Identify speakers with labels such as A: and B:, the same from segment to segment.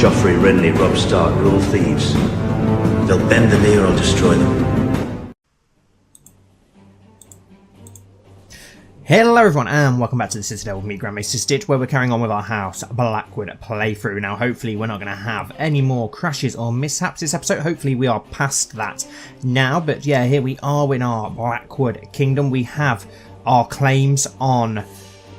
A: Joffrey, Renly, Robb Stark are all thieves. They'll bend the knee or I'll destroy them.
B: Hello everyone and welcome back to the Citadel with me, Grand Maester Stitch, where we're carrying on with our House Blackwood playthrough. Now hopefully we're not going to have any more crashes or mishaps this episode. Hopefully we are past that now, but yeah, here we are in our Blackwood Kingdom. We have our claims on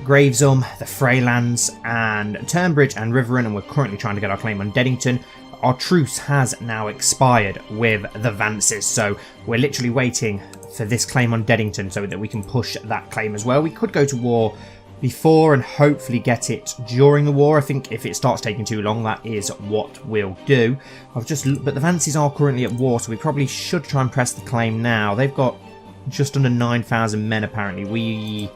B: Gravesum, the Freylands and Turnbridge and Riverrun, and we're currently trying to get our claim on Deddington. Our truce has now expired with the Vances, so we're literally waiting for this claim on Deddington so that we can push that claim as well. We could go to war before and hopefully get it during the war. I think if it starts taking too long, that is what we'll do. But the Vances are currently at war, so we probably should try and press the claim now. They've got just under 9,000 men apparently.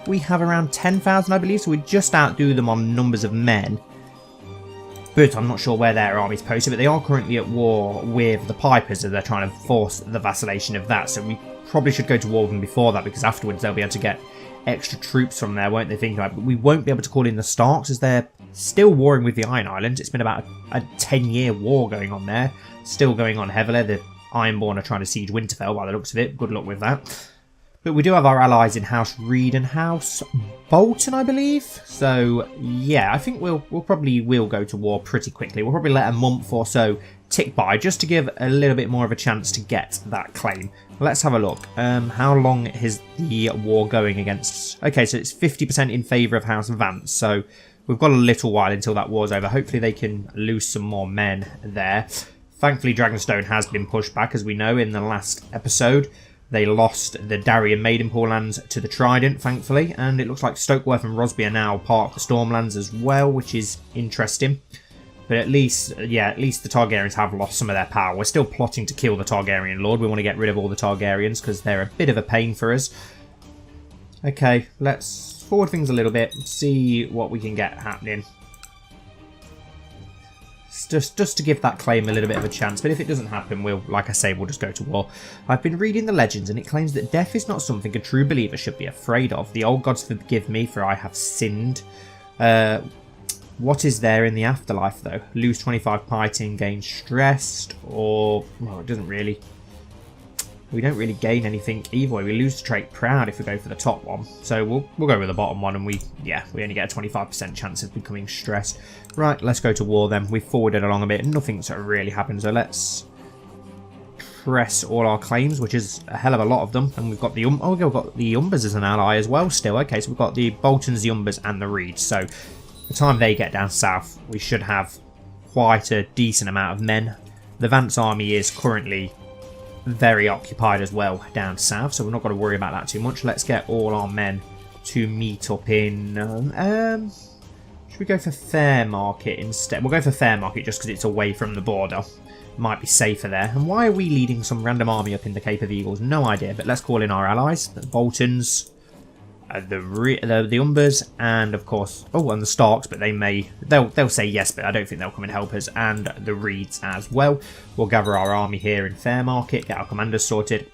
B: We have around 10,000 I believe, so we just outdo them on numbers of men. But I'm not sure where their army's posted, but they are currently at war with the Pipers as they're trying to force the vacillation of that, so we probably should go to war with them before that, because afterwards they'll be able to get extra troops from there, won't they, think about it? But we won't be able to call in the Starks as they're still warring with the Iron Islands. It's been about a 10-year war going on there, still going on heavily. The Ironborn are trying to siege Winterfell by the looks of it. Good luck with that. But we do have our allies in House Reed and House Bolton, I believe. So, yeah, I think we'll probably go to war pretty quickly. We'll probably let a month or so tick by just to give a little bit more of a chance to get that claim. Let's have a look. How long is the war going against? Okay, so it's 50% in favour of House Vance. So we've got a little while until that war's over. Hopefully they can lose some more men there. Thankfully, Dragonstone has been pushed back, as we know in the last episode. They lost the Darien Maidenpool lands to the Trident, thankfully, and it looks like Stokeworth and Rosby are now part of the Stormlands as well, which is interesting. But at least the Targaryens have lost some of their power. We're still plotting to kill the Targaryen Lord. We want to get rid of all the Targaryens because they're a bit of a pain for us. Okay, let's forward things a little bit, see what we can get happening. Just to give that claim a little bit of a chance, but if it doesn't happen, like I say, we'll just go to war. I've been reading the legends, and it claims that death is not something a true believer should be afraid of. The old gods forgive me, for I have sinned. What is there in the afterlife, though? Lose 25 piety, gain stressed, or well, it doesn't really. We don't really gain anything either way. We lose the trait proud if we go for the top one. So we'll go with the bottom one, and we only get a 25% chance of becoming stressed. Right, let's go to war then. We've forwarded along a bit. Nothing's really happened, so let's press all our claims, which is a hell of a lot of them. And we've got the we've got the Umbers as an ally as well still. Okay, so we've got the Boltons, the Umbers, and the Reeds. So by the time they get down south, we should have quite a decent amount of men. The Vance army is currently very occupied as well down south, so we're not going to worry about that too much. Let's get all our men to meet up in should we go for Fairmarket instead? We'll go for Fairmarket just because it's away from the border. Might be safer there. And why are we leading some random army up in the Cape of Eagles? No idea, but let's call in our allies, the Boltons, the Umbers, and of course, and the Starks, but they'll say yes, but I don't think they'll come and help us, and the Reeds as well. We'll gather our army here in Fairmarket, get our commanders sorted.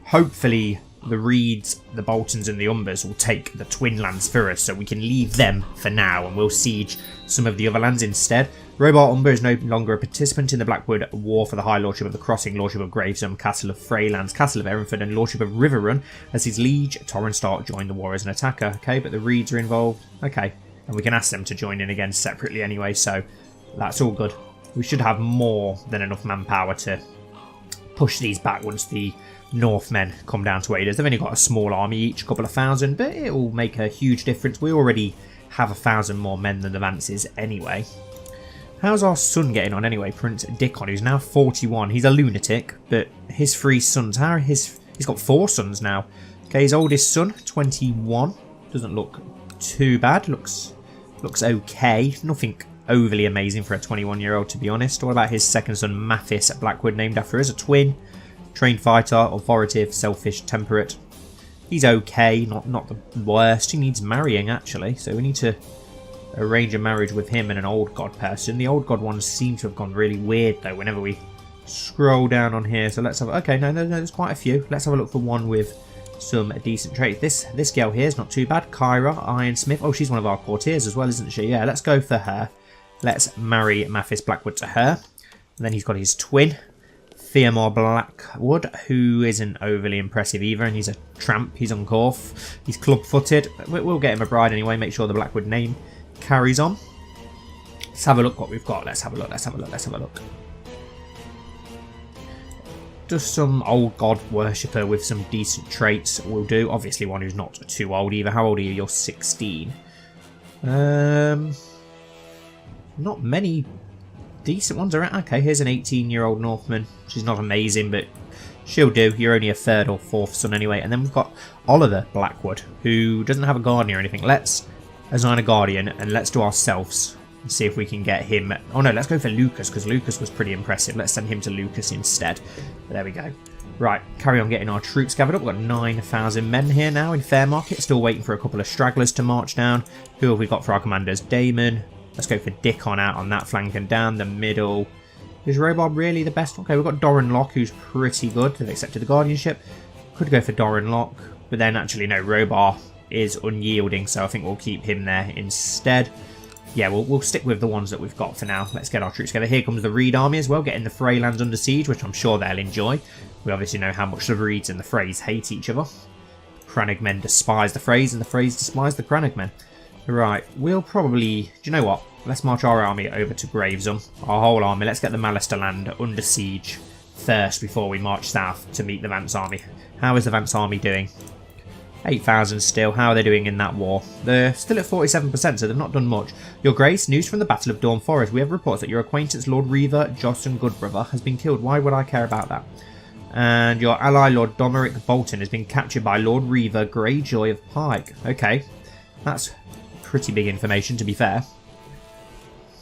B: Hopefully the Reeds, the Boltons and the Umbers will take the Twin Lands for us, so we can leave them for now and we'll siege some of the other lands instead. Robart Umber is no longer a participant in the Blackwood War for the High Lordship of the Crossing, Lordship of Gravesum, Castle of Freylands, Castle of Erinford and Lordship of Riverrun, as his liege, Torrhen Stark, joined the war as an attacker. Okay, but the Reeds are involved. Okay, and we can ask them to join in again separately anyway, so that's all good. We should have more than enough manpower to push these back once the Northmen come down to aid us. They've only got a small army each, a couple of thousand, but it will make a huge difference. We already have 1,000 more men than the Vances anyway. How's our son getting on anyway, Prince Dickon, who's now 41. He's a lunatic, but his 3 sons, he's got 4 sons now. Okay, his oldest son, 21, doesn't look too bad, looks okay, nothing overly amazing for a 21-year-old to be honest. What about his second son, Mathis Blackwood, named after us, a twin, trained fighter, authoritative, selfish, temperate. He's okay, not the worst. He needs marrying actually, so we need to arrange a marriage with him and an old god person. The old god ones seem to have gone really weird though whenever we scroll down on here. So let's have, okay, no, there's quite a few. Let's have a look for one with some decent traits. This girl here is not too bad. Kyra Ironsmith. Oh, she's one of our courtiers as well, isn't she? Yeah, let's go for her. Let's marry Mathis Blackwood to her. And then he's got his twin, Theomore Blackwood, who isn't overly impressive either, and he's a tramp. He's on Corf. He's club-footed. We'll get him a bride anyway, make sure the Blackwood name carries on. Let's have a look what we've got. Let's have a look. Just some old god worshipper with some decent traits will do. Obviously one who's not too old either. How old are you? You're 16. Not many decent ones around. Okay, here's an 18-year-old Northman. She's not amazing, but she'll do. You're only a third or fourth son anyway. And then we've got Oliver Blackwood, who doesn't have a guardian or anything. Let's assign a guardian and let's do ourselves and see if we can get him. Oh no, let's go for Lucas, because Lucas was pretty impressive. Let's send him to Lucas instead. There we go. Right, carry on getting our troops gathered up. We've got 9,000 men here now in Fairmarket. Still waiting for a couple of stragglers to march down. Who have we got for our commanders? Damon. Let's go for Dickon out on that flank, and down the middle. Is Robob really the best? Okay, we've got Doran Locke, who's pretty good. They've accepted the guardianship. Could go for Doran Locke, but then actually no, Robar is unyielding, so I think we'll keep him there instead. Yeah, we'll stick with the ones that we've got for now. Let's get our troops together. Here comes the Reed army as well, getting the Frey lands under siege, which I'm sure they'll enjoy. We obviously know how much the Reeds and the Freys hate each other. Crannog men despise the Freys, and the Freys despise the Crannog men. Right, we'll probably... Do you know what? Let's march our army over to Gravesome. Our whole army. Let's get the Malister land under siege first before we march south to meet the Vance army. How is the Vance army doing? 8,000 still. How are they doing in that war? They're still at 47%, so they've not done much. Your Grace, news from the Battle of Dawn Forest. We have reports that your acquaintance Lord Reaver Josson Goodbrother has been killed. Why would I care about that? And your ally Lord Domeric Bolton has been captured by Lord Reaver Greyjoy of Pike. Okay, that's pretty big information, to be fair.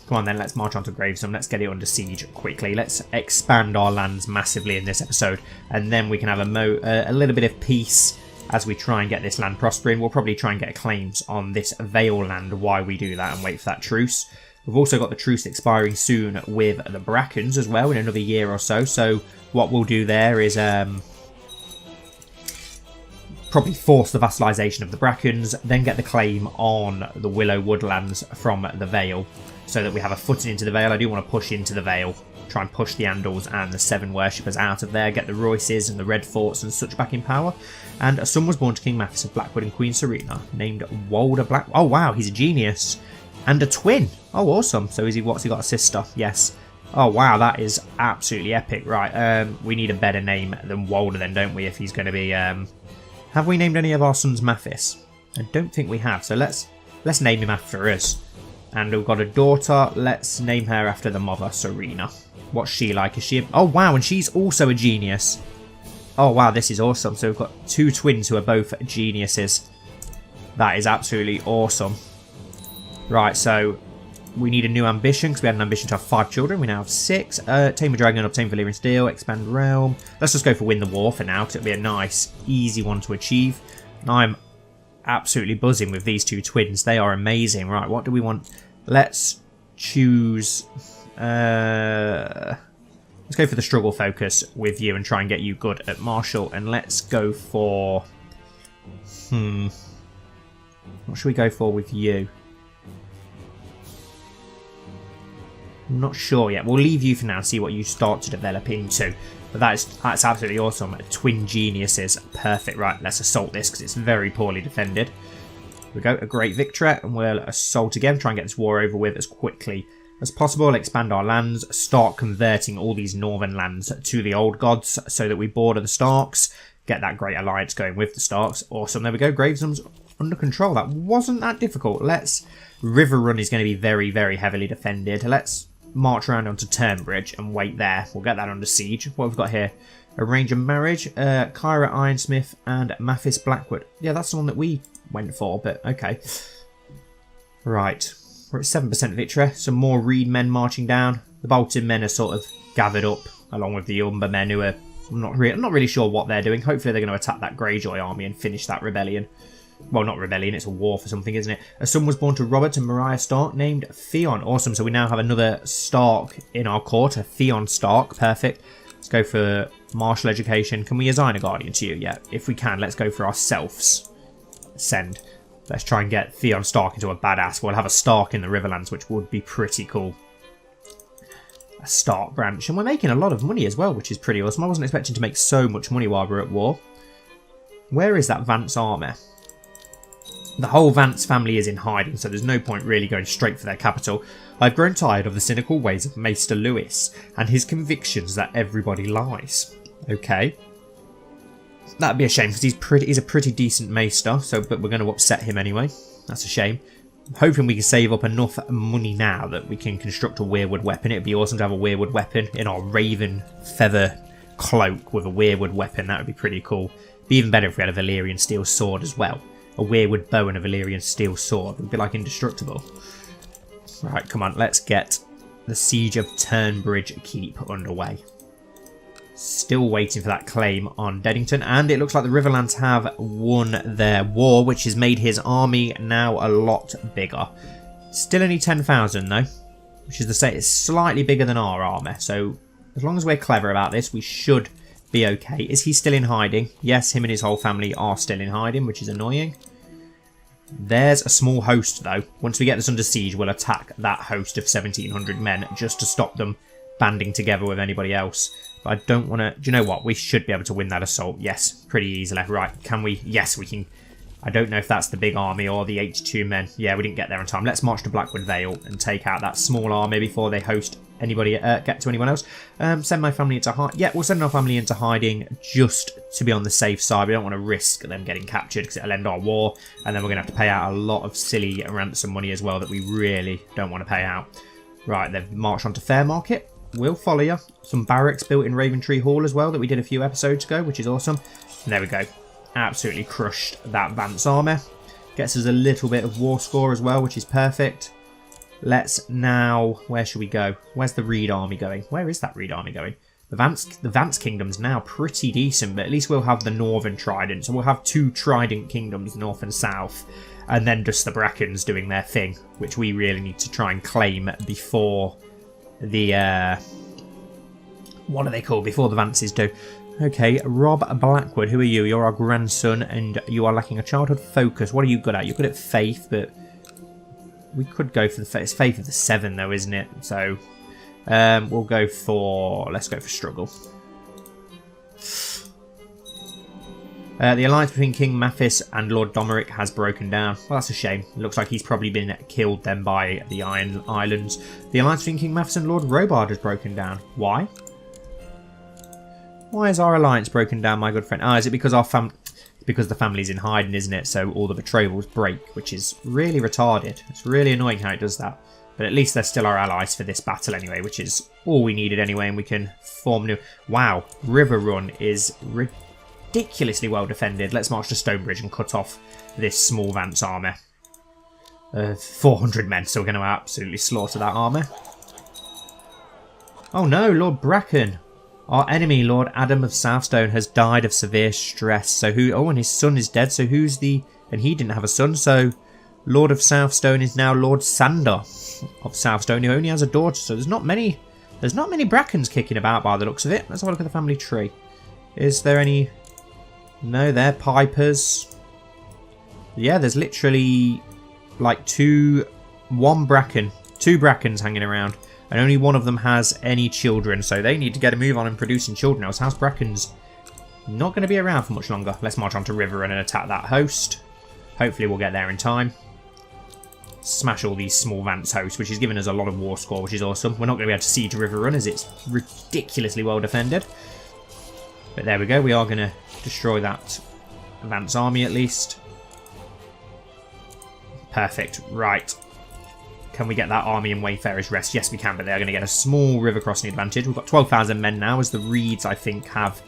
B: Come on then, let's march on to Gravesome. Let's get it under siege quickly. Let's expand our lands massively in this episode, and then we can have a little bit of peace as we try and get this land prospering. We'll probably try and get claims on this Vale land while we do that and wait for that truce. We've also got the truce expiring soon with the Brackens as well in another year or so. So what we'll do there is probably force the vassalisation of the Brackens, then get the claim on the Willow Woodlands from the Vale, so that we have a footing into the Vale. I do want to push into the Vale, try and push the Andals and the Seven Worshippers out of there, get the Royces and the Red Forts and such back in power. And a son was born to King Mathis of Blackwood and Queen Serena, named Walder Black. Oh wow, he's a genius. And a twin. Oh awesome. So what's he got, a sister? Yes. Oh wow, that is absolutely epic. Right, we need a better name than Walder then, don't we, if he's going to be... Have we named any of our sons Mathis? I don't think we have, so let's name him after us. And we've got a daughter. Let's name her after the mother, Serena. What's she like? Is she... Oh, wow, and she's also a genius. Oh, wow, this is awesome. So we've got two twins who are both geniuses. That is absolutely awesome. Right, so we need a new ambition, because we had an ambition to have 5 children. We now have 6. Tame a dragon, obtain Valyrian steel, expand realm. Let's just go for win the war for now, because it'll be a nice, easy one to achieve. And I'm absolutely buzzing with these two twins. They are amazing. Right, what do we want? Let's choose... let's go for the struggle focus with you and try and get you good at martial. And let's go for... What should we go for with you? I'm not sure yet. We'll leave you for now and see what you start to develop into. But that's absolutely awesome. Twin geniuses. Perfect. Right, let's assault this because it's very poorly defended. Here we go. A great victory. And we'll assault again. Try and get this war over with as quickly as possible. Expand our lands. Start converting all these northern lands to the old gods so that we border the Starks. Get that great alliance going with the Starks. Awesome. There we go. Gravesome's under control. That wasn't that difficult. River Run is going to be very, very heavily defended. Let's march around onto Turnbridge and wait there. We'll get that under siege. What have we got here? Arrange a marriage. Kyra Ironsmith and Mathis Blackwood. Yeah, that's the one that we went for, but okay. Right. We're at 7% victory. Some more Reed men marching down. The Bolton men are sort of gathered up along with the Umber men who are... I'm not really sure what they're doing. Hopefully they're going to attack that Greyjoy army and finish that rebellion. Well, not rebellion, it's a war for something, isn't it? A son was born to Robert and Mariah Stark named Theon. Awesome, so we now have another Stark in our court, a Theon Stark. Perfect. Let's go for martial education. Can we assign a guardian to you? Yeah, if we can, let's go for ourselves. Send. Let's try and get Theon Stark into a badass. We'll have a Stark in the Riverlands, which would be pretty cool. A Stark branch. And we're making a lot of money as well, which is pretty awesome. I wasn't expecting to make so much money while we're at war. Where is that Vance army? The whole Vance family is in hiding, so there's no point really going straight for their capital. I've grown tired of the cynical ways of Maester Lewis and his convictions that everybody lies. Okay. That'd be a shame, because he's a pretty decent Maester, but we're going to upset him anyway. That's a shame. I'm hoping we can save up enough money now that we can construct a weirwood weapon. It'd be awesome to have a weirwood weapon in our raven feather cloak with a weirwood weapon. That would be pretty cool. It'd be even better if we had a Valyrian steel sword as well. A weirwood bow and a Valyrian steel sword would be like indestructible. Right, come on, let's get the Siege of Turnbridge Keep underway. Still waiting for that claim on Deddington, and it looks like the Riverlands have won their war, which has made his army now a lot bigger. Still only 10,000 though, which is to say it's slightly bigger than our army, so as long as we're clever about this, we should be okay. Is he still in hiding? Yes, him and his whole family are still in hiding, which is annoying. There's a small host though. Once we get this under siege, we'll attack that host of 1,700 men just to stop them banding together with anybody else. But I don't want to... Do you know what? We should be able to win that assault. Yes, pretty easily. Right, can we... Yes, we can... I don't know if that's the big army or the 82 men. Yeah, we didn't get there in time. Let's march to Blackwood Vale and take out that small army before they host anybody, get to anyone else. Send my family into hiding. Yeah, we'll send our family into hiding just to be on the safe side. We don't want to risk them getting captured because it'll end our war. And then we're going to have to pay out a lot of silly ransom money as well that we really don't want to pay out. Right, they've marched on to Fairmarket. We'll follow you. Some barracks built in Raventree Hall as well that we did a few episodes ago, which is awesome. And there we go. Absolutely crushed that Vance army. Gets us a little bit of war score as well, which is perfect. Let's now... Where should we go? Where's the Reed army going? Where is that Reed army going? The Vance kingdom's now pretty decent, but at least we'll have the Northern Trident. So we'll have two Trident kingdoms, north and south. And then just the Brackens doing their thing, which we really need to try and claim before the... what are they called? Before the Vances do. Okay, Rob Blackwood, who are you? You're our grandson and you are lacking a childhood focus. What are you good at? You're good at faith, but we could go for the faith. It's faith of the 7 though, isn't it? So we'll go for... Let's go for struggle. The alliance between King Mathis and Lord Domeric has broken down. Well, that's a shame. It looks like he's probably been killed then by the Iron Islands. The alliance between King Mathis and Lord Robard has broken down. Why? Why is our alliance broken down, my good friend? Ah, is it because because the family's in hiding, isn't it? So all the betrothals break, which is really retarded. It's really annoying how it does that. But at least they're still our allies for this battle anyway, which is all we needed anyway, and we can form new... Wow, River Run is ridiculously well defended. Let's march to Stonebridge and cut off this small Vance army. 400 men, so we're going to absolutely slaughter that army. Oh no, Lord Bracken. Our enemy, Lord Adam of Southstone, has died of severe stress. So who... Oh, and his son is dead. So who's the... And he didn't have a son. So Lord of Southstone is now Lord Sander of Southstone, who only has a daughter. So there's not many Brackens kicking about by the looks of it. Let's have a look at the family tree. Is there any... No, they're Pipers. Yeah, there's literally like two Brackens hanging around. And only one of them has any children, so they need to get a move on in producing children, else House Bracken's not going to be around for much longer. Let's march on to River and attack that host. Hopefully we'll get there in time. Smash all these small Vance hosts, which is giving us a lot of war score, which is awesome. We're not going to be able to siege River Run as it's ridiculously well defended. But there we go, we are going to destroy that Vance army at least. Perfect, right. Can we get that army in Wayfarer's Rest? Yes, we can, but they're going to get a small river crossing advantage. We've got 12,000 men now, as the Reeds, I think, have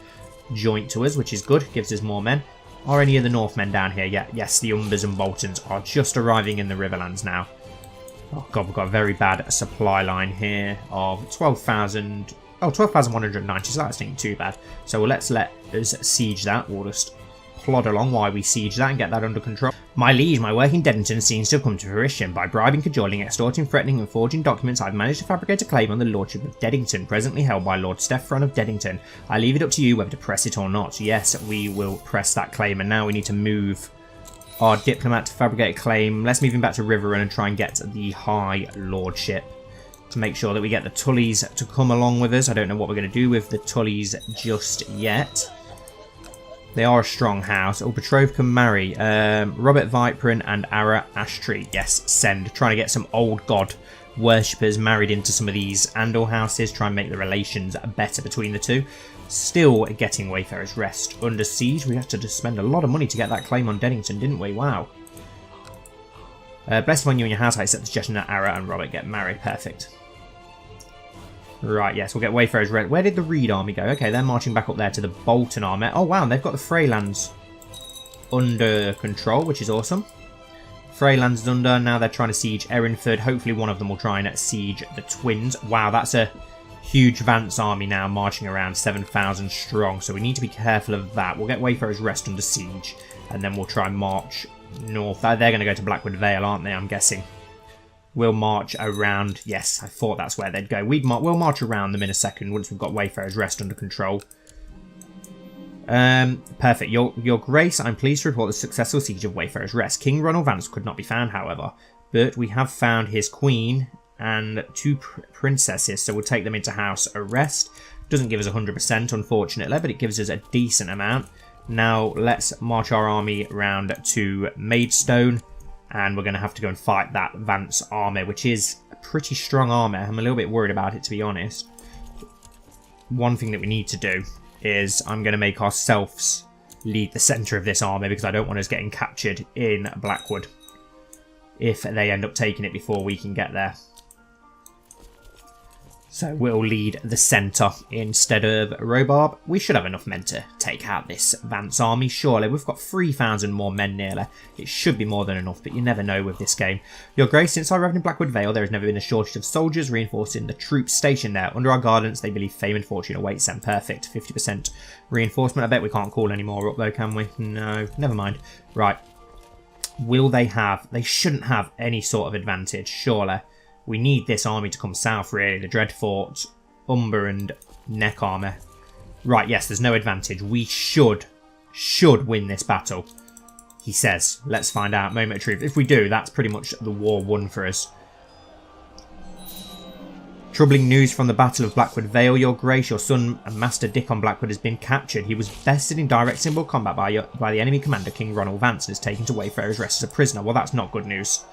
B: joined to us, which is good. Gives us more men. Are any of the Northmen down here yet? Yes, the Umbers and Boltons are just arriving in the Riverlands now. Oh, God, we've got a very bad supply line here of 12,000... Oh, 12,190, so that's not too bad. So let's let us siege that. We'll just plod along while we siege that and get that under control. My liege, my work in Deddington seems to have come to fruition. By bribing, cajoling, extorting, threatening and forging documents, I've managed to fabricate a claim on the lordship of Deddington, presently held by Lord Steffron of Deddington. I leave it up to you whether to press it or not. Yes, we will press that claim, and now we need to move our diplomat to fabricate a claim. Let's move him back to River Run and try and get the High Lordship to make sure that we get the Tullys to come along with us. I don't know what we're going to do with the Tullys just yet. They are a strong house. Oh, betrothed can marry. Robert Viperin and Ara Ashtree. Yes, send. Trying to get some old god worshippers married into some of these Andor houses. Try and make the relations better between the two. Still getting Wayfarer's Rest under siege. We had to just spend a lot of money to get that claim on Deddington, didn't we? Wow. Blessed upon you and your house. I accept the suggestion that Ara and Robert get married. Perfect. Right, yes, we'll get Wayfarer's Rest. Where did the Reed army go? Okay, they're marching back up there to the Bolton army. Oh, wow, they've got the Freylands under control, which is awesome. Freylands is under. Now they're trying to siege Erinford. Hopefully one of them will try and siege the Twins. Wow, that's a huge Vance army now marching around 7,000 strong. So we need to be careful of that. We'll get Wayfarer's Rest under siege. And then we'll try and march north. They're going to go to Blackwood Vale, aren't they? I'm guessing. We'll march around. Yes, I thought that's where they'd go. We'll march around them in a second once we've got Wayfarer's Rest under control. Perfect. Your Grace, I'm pleased to report the successful siege of Wayfarer's Rest. King Ronald Vance could not be found, however, but we have found his queen and 2 princesses, so we'll take them into house arrest. Doesn't give us 100%, unfortunately, but it gives us a decent amount. Now let's march our army round to Maidstone. And we're going to have to go and fight that Vance army, which is a pretty strong army. I'm a little bit worried about it, to be honest. One thing that we need to do is I'm going to make ourselves lead the centre of this army because I don't want us getting captured in Blackwood if they end up taking it before we can get there. So we'll lead the centre instead of Robarb. We should have enough men to take out this Vance army, surely. We've got 3,000 more men nearly. It should be more than enough, but you never know with this game. Your Grace, since I arrived in Blackwood Vale, there has never been a shortage of soldiers reinforcing the troops stationed there. Under our guidance, they believe fame and fortune awaits them. Perfect. 50% reinforcement. I bet we can't call any more up though, can we? No, never mind. Right. Will they have... They shouldn't have any sort of advantage, surely. We need this army to come south, really. The Dreadfort, Umber and Neck armor. Right, yes, there's no advantage. We should win this battle, he says. Let's find out. Moment of truth. If we do, that's pretty much the war won for us. Troubling news from the Battle of Blackwood Vale, Your Grace. Your son, Master Dickon Blackwood, has been captured. He was bested in direct symbol combat by the enemy commander, King Ronald Vance, and is taken to Wayfarer's Rest as a prisoner. Well, that's not good news.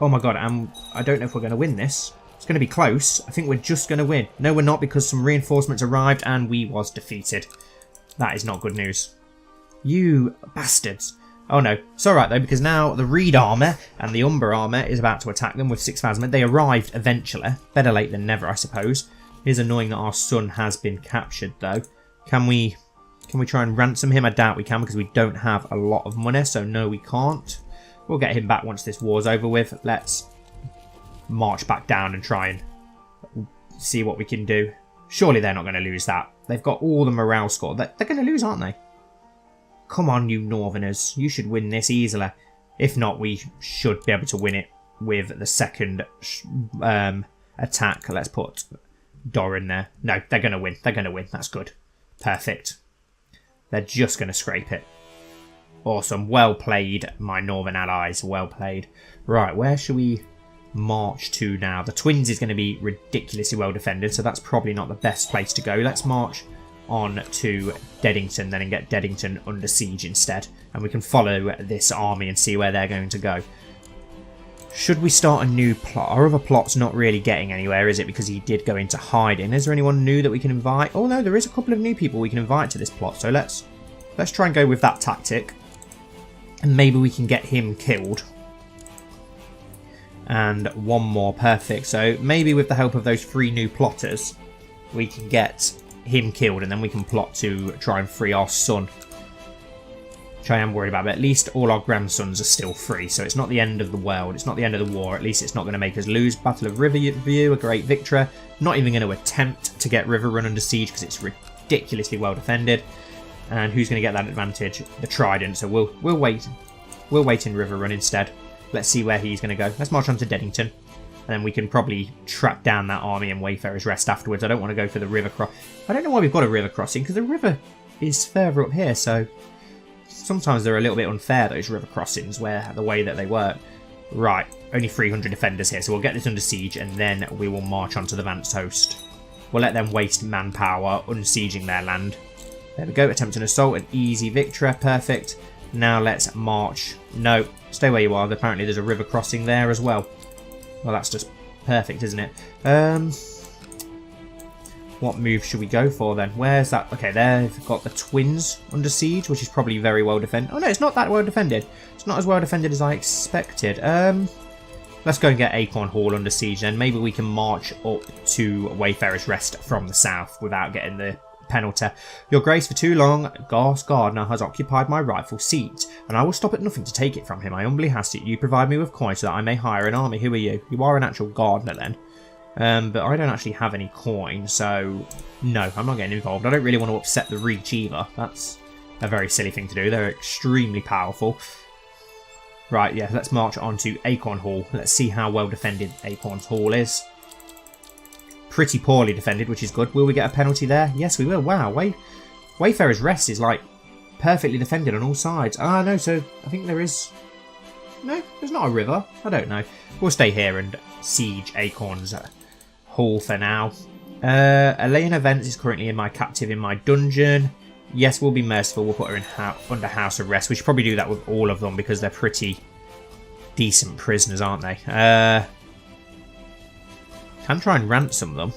B: Oh my god, I don't know if we're going to win this. It's going to be close. I think we're just going to win. No, we're not, because some reinforcements arrived and we was defeated. That is not good news. You bastards. Oh no, it's alright though, because now the Reed armour and the Umber armour is about to attack them with 6,000 men. They arrived eventually. Better late than never, I suppose. It is annoying that our son has been captured though. Can we try and ransom him? I doubt we can, because we don't have a lot of money, so no, we can't. We'll get him back once this war's over with. Let's march back down and try and see what we can do. Surely they're not going to lose that. They've got all the morale score. They're going to lose, aren't they? Come on, you Northerners. You should win this easily. If not, we should be able to win it with the second attack. Let's put Dor in there. No, they're going to win. They're going to win. That's good. Perfect. They're just going to scrape it. Awesome. Well played, my Northern allies. Well played. Right, where should we march to now? The Twins is going to be ridiculously well defended, so that's probably not the best place to go. Let's march on to Deddington then and get Deddington under siege instead. And we can follow this army and see where they're going to go. Should we start a new plot? Our other plot's not really getting anywhere, is it? Because he did go into hiding. Is there anyone new that we can invite? Oh no, there is a couple of new people we can invite to this plot, so let's try and go with that tactic. And maybe we can get him killed. And one more. Perfect. So maybe with the help of those 3 new plotters, we can get him killed. And then we can plot to try and free our son. Which I am worried about. But at least all our grandsons are still free. So it's not the end of the world. It's not the end of the war. At least it's not going to make us lose. Battle of Riverview, a great victory. Not even going to attempt to get River Run under siege because it's ridiculously well defended. And who's going to get that advantage? The Trident. So we'll wait. We'll wait in River Run instead. Let's see where he's going to go. Let's march on to Deddington. And then we can probably track down that army and Wayfarer's Rest afterwards. I don't want to go for the river cross. I don't know why we've got a river crossing, because the river is further up here. So Sometimes they're a little bit unfair, those river crossings, where the way that they work. Right, only 300 defenders here, so we'll get this under siege, and then we will march onto the Vance host. We'll let them waste manpower unsieging their land. There we go, attempt an assault, an easy victory, perfect. Now let's march. No, stay where you are. Apparently there's a river crossing there as well. Well, that's just perfect, isn't it? What move should we go for then? Where's that? Okay, they've got the twins under siege, which is probably very well defended. Oh no, it's not that well defended. It's not as well defended as I expected. Let's go and get Acorn Hall under siege then. Maybe we can march up to Wayfarer's Rest from the south without getting the penalty. Your Grace, for too long, Garth Gardner has occupied my rightful seat, and I will stop at nothing to take it from him. I humbly ask that you provide me with coin so that I may hire an army. Who are you? You are an actual gardener then. But I don't actually have any coin, so no, I'm not getting involved. I don't really want to upset the Reach either. That's a very silly thing to do. They're extremely powerful. Right, yeah, let's march on to Acorn Hall. Let's see how well defended Acorn's Hall is. Pretty poorly defended, which is good. Will we get a penalty there? Yes, we will. Wow, Wayfarer's Rest is like perfectly defended on all sides. Ah, no, so I think there is... No, there's not a river. I don't know. We'll stay here and siege Acorn's Hall for now. Elena Vance is currently in my captive in my dungeon. Yes, we'll be merciful. We'll put her in under house arrest. We should probably do that with all of them because they're pretty decent prisoners, aren't they? Can try and ransom them.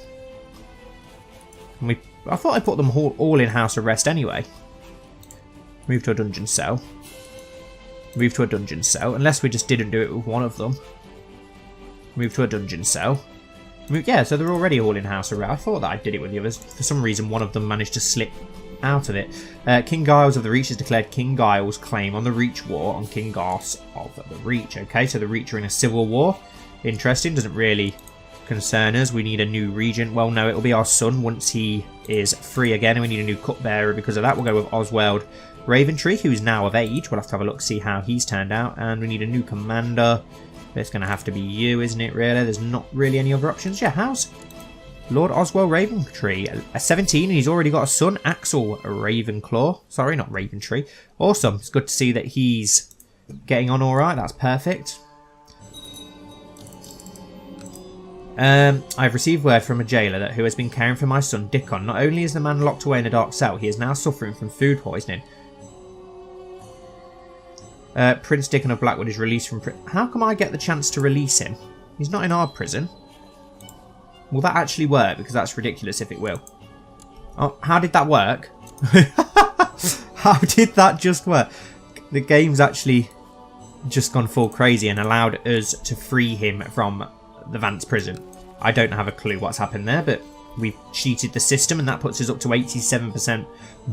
B: I thought I put them all in house arrest anyway. Move to a dungeon cell. Move to a dungeon cell. Unless we just didn't do it with one of them. Move to a dungeon cell. Yeah, so they're already all in house arrest. I thought that I did it with the others. For some reason, one of them managed to slip out of it. King Giles of the Reach has declared King Giles' claim on the Reach War on King Garth of the Reach. Okay, so the Reach are in a civil war. Interesting, doesn't really concern us. We need a new regent. Well, no, it'll be our son once he is free again, and we need a new cupbearer because of that. We'll go with Oswald Raventree, who's now of age. We'll have to have a look, see how he's turned out, and we need a new commander. It's going to have to be you, isn't it, really? There's not really any other options. Yeah, how's Lord Oswald Raventree? A 17, and he's already got a son, Axel Ravenclaw. Sorry, not Raventree. Awesome. It's good to see that he's getting on all right. That's perfect. I've received word from a jailer who has been caring for my son Dickon. Not only is the man locked away in a dark cell, he is now suffering from food poisoning. Prince Dickon of Blackwood is released from prison. How come I get the chance to release him? He's not in our prison. Will that actually work? Because that's ridiculous if it will. Oh, how did that work? How did that just work? The game's actually just gone full crazy and allowed us to free him from the Vance prison. I don't have a clue what's happened there, but we've cheated the system and that puts us up to 87%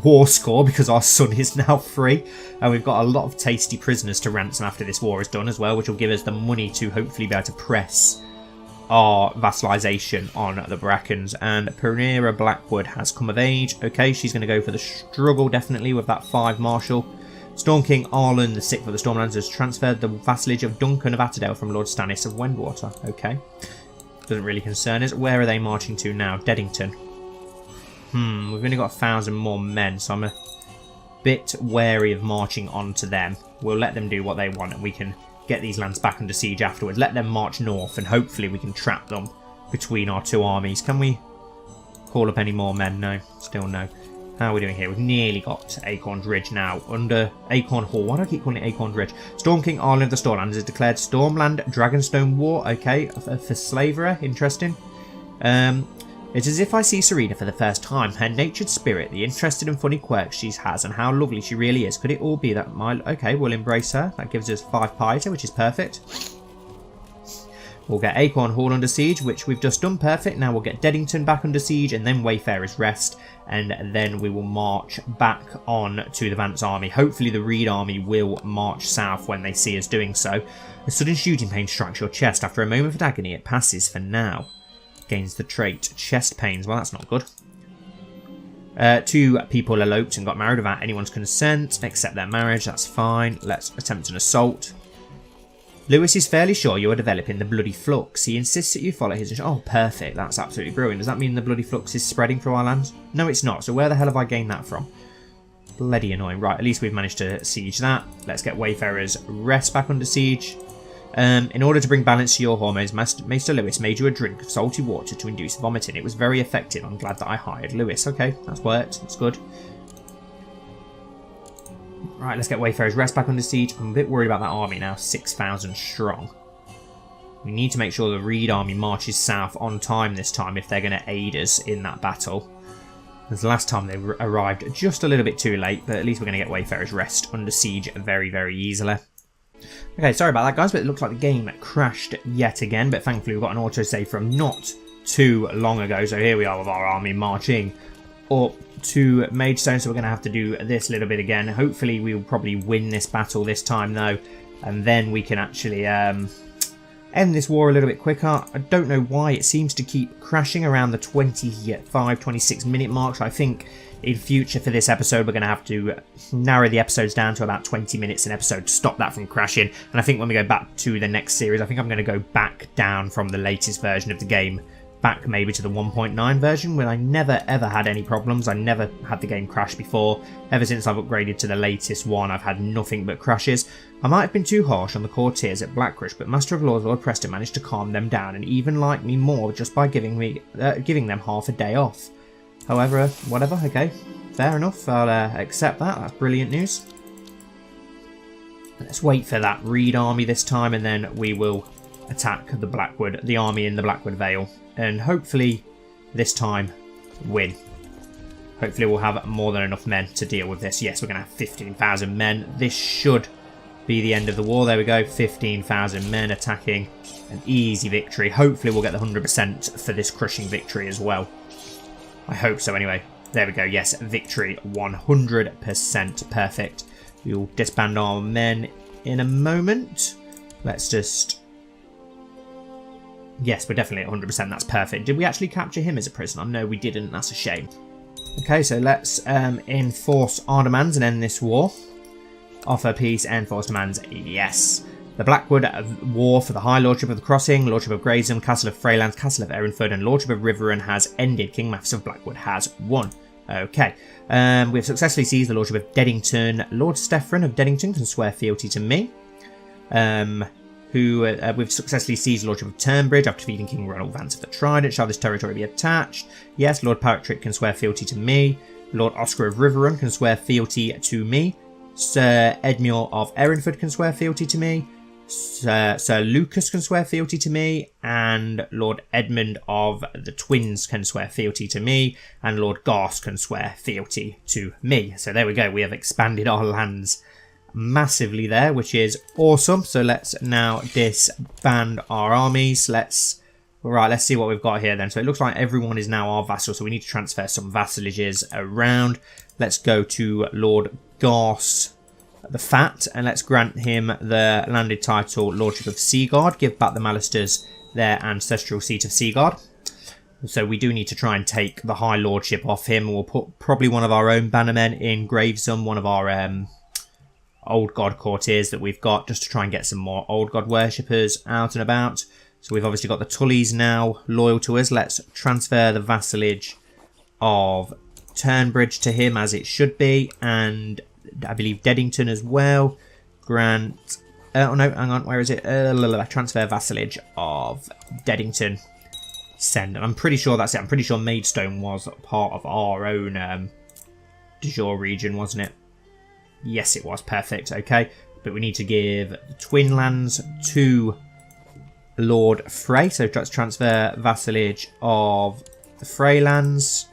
B: war score because our son is now free, and we've got a lot of tasty prisoners to ransom after this war is done as well, which will give us the money to hopefully be able to press our vassalization on the Brackens. And Pereira Blackwood has come of age. Okay, she's going to go for the struggle definitely with that 5 marshal. Storm King Arlen the 6th of the Stormlands has transferred the vassalage of Duncan of Attadale from Lord Stannis of Wendwater. Okay. Doesn't really concern us. Where are they marching to now? Deddington. We've only got 1,000 more men, so I'm a bit wary of marching on to them. We'll let them do what they want and we can get these lands back under siege afterwards. Let them march north and hopefully we can trap them between our 2 armies. Can we call up any more men? No. Still no. How are we doing here? We've nearly got Acorn's Ridge now. Under Acorn Hall. Why do I keep calling it Acorn's Ridge? Storm King Arlen of the Stormlands has declared Stormland Dragonstone War. Okay, for slavery. Interesting. It's as if I see Serena for the first time. Her natured spirit, the interesting and funny quirks she has, and how lovely she really is. Could it all be that my... Okay, we'll embrace her. That gives us 5 piety, which is perfect. We'll get Acorn Hall under siege, which we've just done. Perfect. Now we'll get Deddington back under siege, and then Wayfarer's Rest, and then we will march back on to the Vance army. Hopefully the Reed army will march south when they see us doing so. A sudden shooting pain strikes your chest. After a moment of agony, it passes for now. Gains the trait chest pains. Well, that's not good. 2 people eloped and got married without anyone's consent, except their marriage. That's fine. Let's attempt an assault. Lewis is fairly sure you are developing the Bloody Flux. He insists that you follow his... Oh, perfect. That's absolutely brilliant. Does that mean the Bloody Flux is spreading through our lands? No, it's not. So where the hell have I gained that from? Bloody annoying. Right, at least we've managed to siege that. Let's get Wayfarer's Rest back under siege. In order to bring balance to your hormones, Maester Lewis made you a drink of salty water to induce vomiting. It was very effective. I'm glad that I hired Lewis. Okay, that's worked. That's good. Right, let's get Wayfarer's Rest back under siege. I'm a bit worried about that army now. 6,000 strong. We need to make sure the Reed army marches south on time this time if they're going to aid us in that battle. Because last time they arrived just a little bit too late, but at least we're going to get Wayfarer's Rest under siege very, very easily. Okay, sorry about that, guys, but it looks like the game crashed yet again, but thankfully we've got an autosave from not too long ago, so here we are with our army marching up to Magestone, so we're going to have to do this little bit again. Hopefully we'll probably win this battle this time, though, and then we can actually end this war a little bit quicker. I don't know why it seems to keep crashing around the 25-26 minute mark, so I think in future for this episode we're going to have to narrow the episodes down to about 20 minutes an episode to stop that from crashing. And I think when we go back to the next series, I think I'm going to go back down from the latest version of the game back maybe to the 1.9 version, where I never ever had any problems. I never had the game crash before. Ever since I've upgraded to the latest one, I've had nothing but crashes. I might have been too harsh on the courtiers at Blackrush, but Master of Laws Lord Preston managed to calm them down and even like me more just by giving them half a day off. However, whatever, okay, fair enough, I'll accept that. That's brilliant news. Let's wait for that Reed army this time, and then we will attack the army in the Blackwood Vale, and hopefully this time win. Hopefully we'll have more than enough men to deal with this. Yes, we're going to have 15,000 men. This should be the end of the war. There we go, 15,000 men attacking. An easy victory. Hopefully we'll get the 100% for this crushing victory as well. I hope so anyway. There we go, yes, victory 100%. Perfect. We will disband our men in a moment. Let's just... Yes, we're definitely at 100%. That's perfect. Did we actually capture him as a prisoner? No, we didn't. That's a shame. Okay, so let's enforce our demands and end this war. Offer peace, enforce demands. Yes. The Blackwood War for the High Lordship of the Crossing, Lordship of Graysham, Castle of Freylands, Castle of Erinford, and Lordship of Riverrun has ended. King Master of Blackwood has won. Okay. We've successfully seized the Lordship of Deddington. Lord Steffren of Deddington can swear fealty to me. We've successfully seized the Lordship of Turnbridge after defeating King Ronald Vance of the Trident. Shall this territory be attached? Yes, Lord Patrick can swear fealty to me. Lord Oscar of Riverrun can swear fealty to me. Sir Edmure of Erinford can swear fealty to me. Sir Lucas can swear fealty to me, and Lord Edmund of the Twins can swear fealty to me, and Lord Garth can swear fealty to me. So there we go, we have expanded our lands massively there, which is awesome. So let's now disband our armies. Let's see what we've got here then. So it looks like everyone is now our vassal, so we need to transfer some vassalages around. Let's go to Lord Garth the Fat, and let's grant him the landed title Lordship of Seaguard. Give back the Malisters their ancestral seat of Seaguard. So we do need to try and take the High Lordship off him. We'll put probably one of our own bannermen in Gravesome, one of our Old God courtiers that we've got, just to try and get some more Old God worshippers out and about. So we've obviously got the Tullys now loyal to us. Let's transfer the vassalage of Turnbridge to him as it should be, and I believe Deddington as well. Grant... oh no, hang on, where is it? Transfer vassalage of Deddington. Send. And I'm pretty sure that's it. I'm pretty sure Maidstone was part of our own de jure region, wasn't it? Yes, it was. Perfect. Okay. But we need to give the Twin Lands to Lord Frey. So let's transfer vassalage of the Freylands.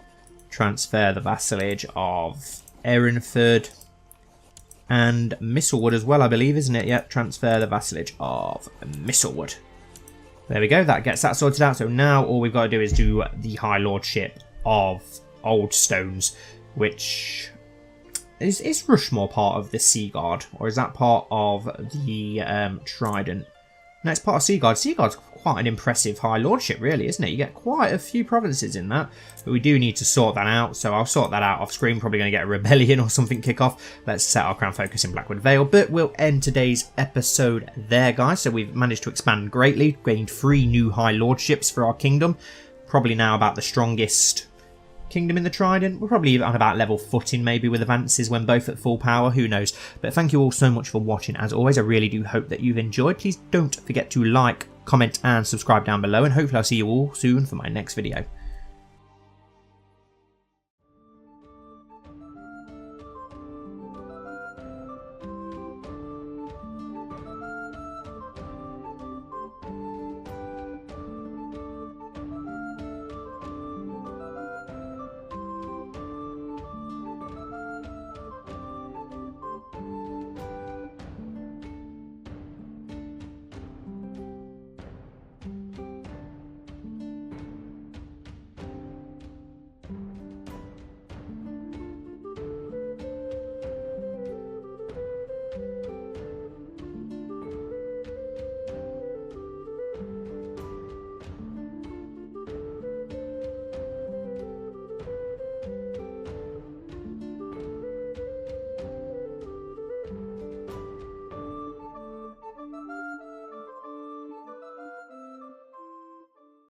B: Transfer the vassalage of Erinford. And Mistlewood as well, I believe, isn't it? Yep, transfer the vassalage of Mistlewood. There we go, that gets that sorted out. So now all we've got to do is do the High Lordship of Old Stones, which... Is Rushmore part of the Seaguard? Or is that part of the Trident? No, it's part of Seaguard. Seaguard's quite an impressive High Lordship, really, isn't it? You get quite a few provinces in that. But we do need to sort that out, so I'll sort that out off screen. Probably going to get a rebellion or something kick off. Let's set our crown focus in Blackwood Vale. But we'll end today's episode there, guys. So we've managed to expand greatly. Gained 3 new High Lordships for our kingdom. Probably now about the strongest Kingdom in the Trident. We're probably on about level footing maybe with advances when both at full power, who knows. But thank you all so much for watching. As always, I really do hope that you've enjoyed. Please don't forget to like, comment and subscribe down below, and hopefully I'll see you all soon for my next video.